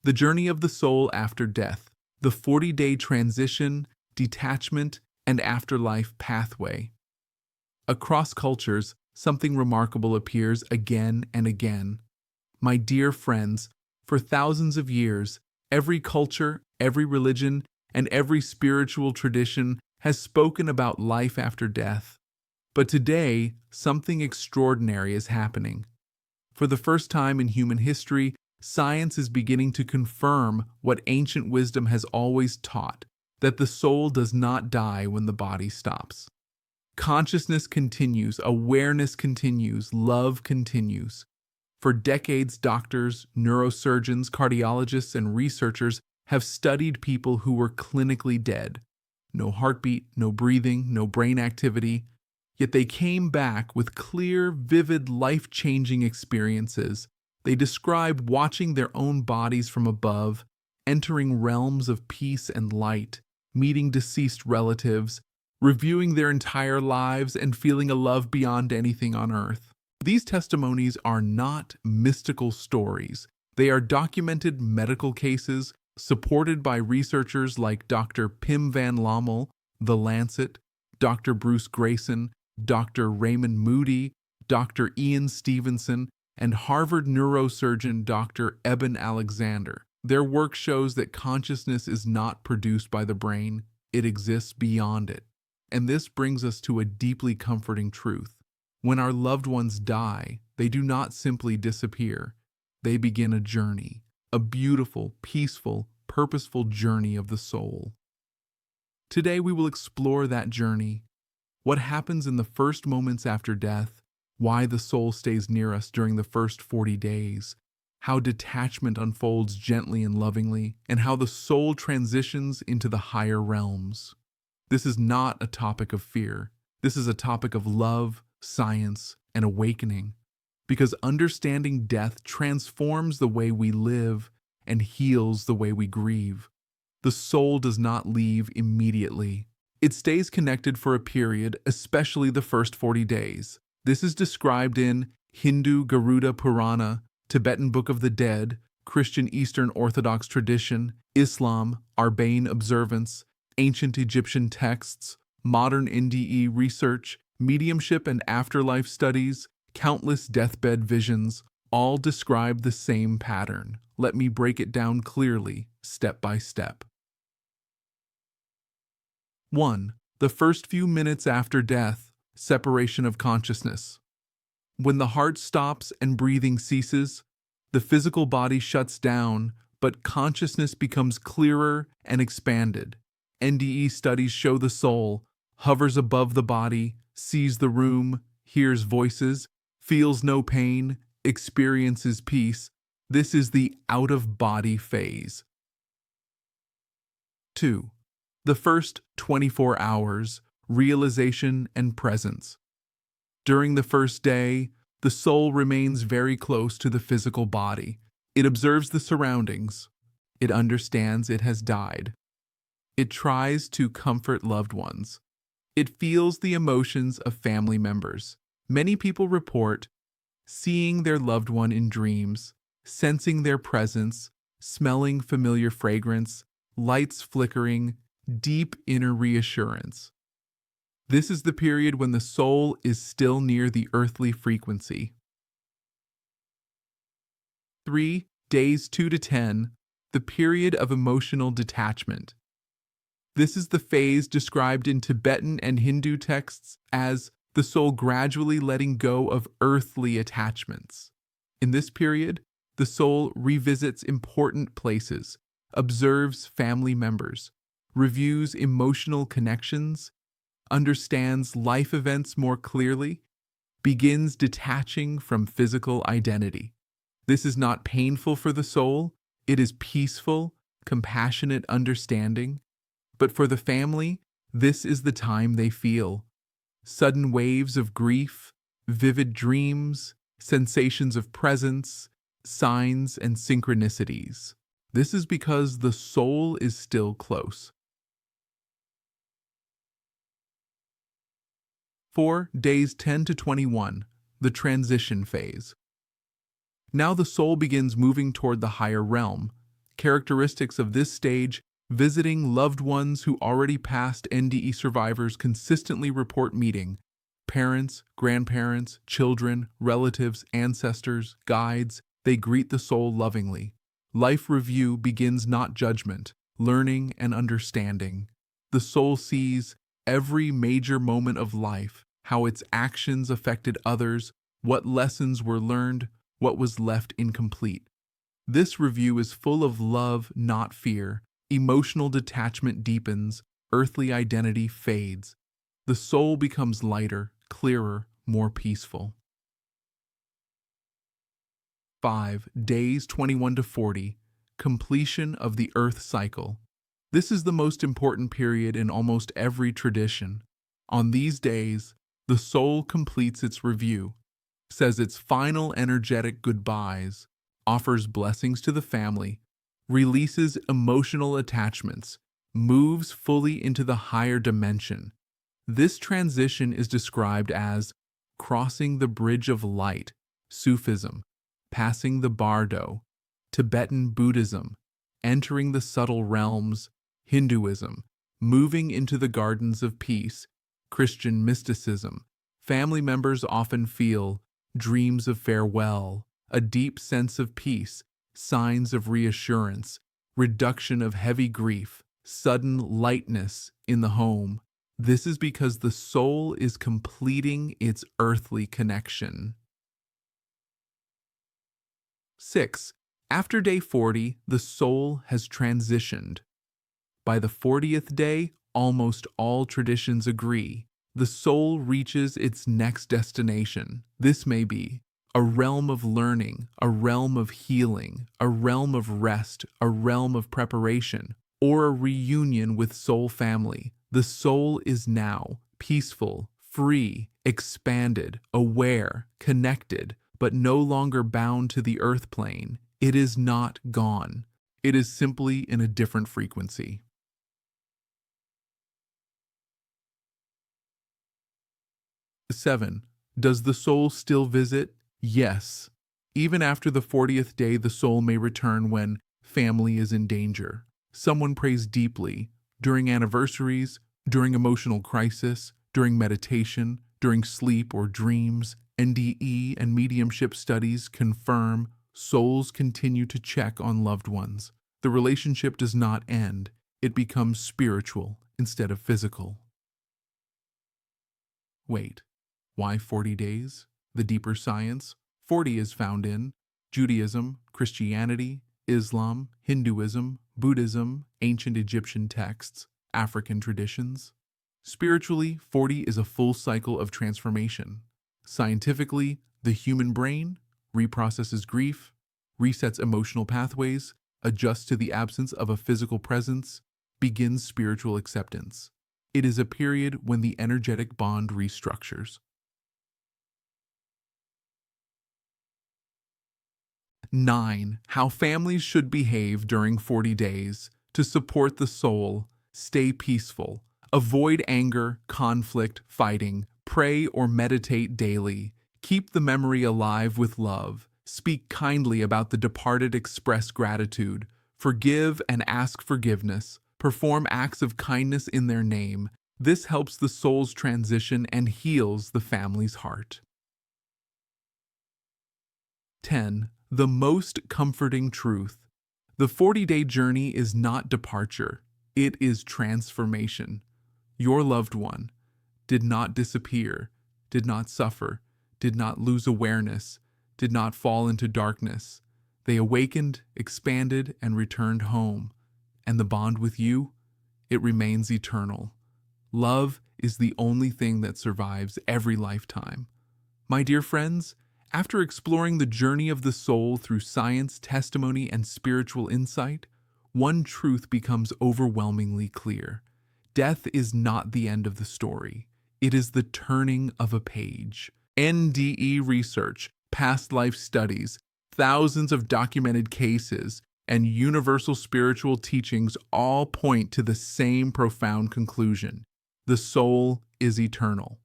The journey of the soul after death, the 40-day transition, detachment, and afterlife pathway. Across cultures, something remarkable appears again and again. My dear friends, for thousands of years, every culture, every religion, and every spiritual tradition has spoken about life after death. But today, something extraordinary is happening. For the first time in human history, science is beginning to confirm what ancient wisdom has always taught, that the soul does not die when the body stops. Consciousness continues, awareness continues, love continues. For decades, doctors, neurosurgeons, cardiologists, and researchers have studied people who were clinically dead. No heartbeat, no breathing, no brain activity. Yet they came back with clear, vivid, life-changing experiences. They described watching their own bodies from above, entering realms of peace and light, meeting deceased relatives, reviewing their entire lives, and feeling a love beyond anything on earth. These testimonies are not mystical stories. They are documented medical cases supported by researchers like Dr. Pim van Lommel, the Lancet, Dr. Bruce Greyson, Dr. Raymond Moody, Dr. Ian Stevenson, and Harvard neurosurgeon Dr. Eben Alexander. Their work shows that consciousness is not produced by the brain, it exists beyond it. And this brings us to a deeply comforting truth. When our loved ones die, they do not simply disappear. They begin a journey, a beautiful, peaceful, purposeful journey of the soul. Today we will explore that journey, what happens in the first moments after death, why the soul stays near us during the first 40 days, how detachment unfolds gently and lovingly, and how the soul transitions into the higher realms. This is not a topic of fear. This is a topic of love, science, and awakening, because understanding death transforms the way we live and heals the way we grieve. The soul does not leave immediately. It stays connected for a period, especially the first 40 days. This is described in Hindu Garuda Purana, Tibetan Book of the Dead, Christian Eastern Orthodox tradition, Islam, Arbain observance, ancient Egyptian texts, modern NDE research, mediumship and afterlife studies, countless deathbed visions, all describe the same pattern. Let me break it down clearly, step by step. 1. The first few minutes after death, separation of consciousness. When the heart stops and breathing ceases, the physical body shuts down, but consciousness becomes clearer and expanded. NDE studies show the soul hovers above the body, sees the room, hears voices, feels no pain, experiences peace. This is the out-of-body phase. 2. The first 24 hours, realization and presence. During the first day, the soul remains very close to the physical body. It observes the surroundings. It understands it has died. It tries to comfort loved ones. It feels the emotions of family members. Many people report seeing their loved one in dreams, sensing their presence, smelling familiar fragrance, lights flickering, deep inner reassurance. This is the period when the soul is still near the earthly frequency. 3. Days 2 to 10, the period of emotional detachment. This is the phase described in Tibetan and Hindu texts as the soul gradually letting go of earthly attachments. In this period, the soul revisits important places, observes family members, reviews emotional connections, understands life events more clearly, begins detaching from physical identity. This is not painful for the soul, it is peaceful, compassionate understanding. But for the family, this is the time they feel sudden waves of grief, vivid dreams, sensations of presence, signs and synchronicities. This is because the soul is still close. 4. Days 10 to 21, the transition phase. Now the soul begins moving toward the higher realm. Characteristics of this stage: visiting loved ones who already passed. NDE survivors consistently report meeting parents, grandparents, children, relatives, ancestors, guides. They greet the soul lovingly. Life review begins not judgment, learning and understanding. The soul sees every major moment of life, how its actions affected others, what lessons were learned, what was left incomplete. This review is full of love, not fear. Emotional detachment deepens, earthly identity fades. The soul becomes lighter, clearer, more peaceful. 5. Days 21 to 40. Completion of the Earth cycle. This is the most important period in almost every tradition. On these days, the soul completes its review, says its final energetic goodbyes, offers blessings to the family, releases emotional attachments, moves fully into the higher dimension. This transition is described as crossing the bridge of light, Sufism, passing the bardo, Tibetan Buddhism, entering the subtle realms, Hinduism, moving into the gardens of peace, Christian mysticism. Family members often feel dreams of farewell, a deep sense of peace, signs of reassurance, reduction of heavy grief, sudden lightness in the home. This is because the soul is completing its earthly connection. 6. After day 40, the soul has transitioned. By the 40th day, almost all traditions agree, the soul reaches its next destination. This may be a realm of learning, a realm of healing, a realm of rest, a realm of preparation, or a reunion with soul family. The soul is now peaceful, free, expanded, aware, connected, but no longer bound to the earth plane. It is not gone. It is simply in a different frequency. 7. Does the soul still visit? Yes. Even after the 40th day, the soul may return when family is in danger. Someone prays deeply, during anniversaries, during emotional crisis, during meditation, during sleep or dreams. NDE and mediumship studies confirm souls continue to check on loved ones. The relationship does not end. It becomes spiritual instead of physical. Wait, why 40 days? The deeper science? 40 is found in Judaism, Christianity, Islam, Hinduism, Buddhism, ancient Egyptian texts, African traditions. Spiritually, 40 is a full cycle of transformation. Scientifically, the human brain reprocesses grief, resets emotional pathways, adjusts to the absence of a physical presence, begins spiritual acceptance. It is a period when the energetic bond restructures. 9. How families should behave during 40 days. To support the soul, stay peaceful. Avoid anger, conflict, fighting. Pray or meditate daily. Keep the memory alive with love. Speak kindly about the departed, express gratitude. Forgive and ask forgiveness. Perform acts of kindness in their name. This helps the soul's transition and heals the family's heart. 10. The most comforting truth. The 40-day journey is not departure. It is transformation. Your loved one did not disappear, did not suffer, did not lose awareness, did not fall into darkness. They awakened, expanded, and returned home. And the bond with you? It remains eternal. Love is the only thing that survives every lifetime. My dear friends, after exploring the journey of the soul through science, testimony, and spiritual insight, one truth becomes overwhelmingly clear. Death is not the end of the story. It is the turning of a page. NDE research, past life studies, thousands of documented cases, and universal spiritual teachings all point to the same profound conclusion. The soul is eternal.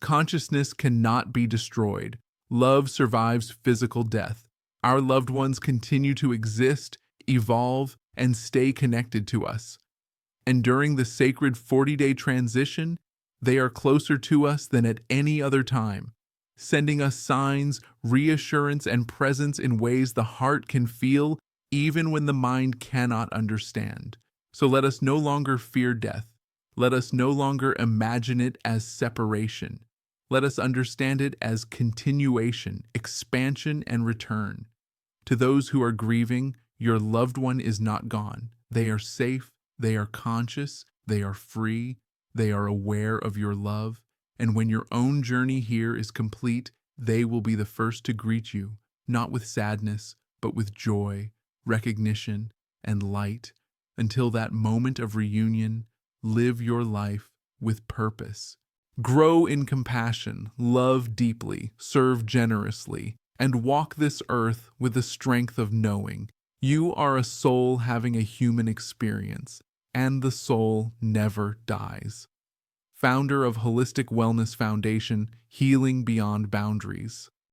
Consciousness cannot be destroyed. Love survives physical death. Our loved ones continue to exist evolve, and stay connected to us. And during the sacred 40-day transition, they are closer to us than at any other time, sending us signs, reassurance, and presence in ways the heart can feel even when the mind cannot understand. So let us no longer fear death. Let us no longer imagine it as separation. Let us understand it as continuation, expansion, and return. To those who are grieving, your loved one is not gone. They are safe, they are conscious, they are free, they are aware of your love, and when your own journey here is complete, they will be the first to greet you, not with sadness, but with joy, recognition, and light. Until that moment of reunion, live your life with purpose. Grow in compassion, love deeply, serve generously, and walk this earth with the strength of knowing you are a soul having a human experience, and the soul never dies. Founder of Holistic Wellness Foundation, Healing Beyond Boundaries.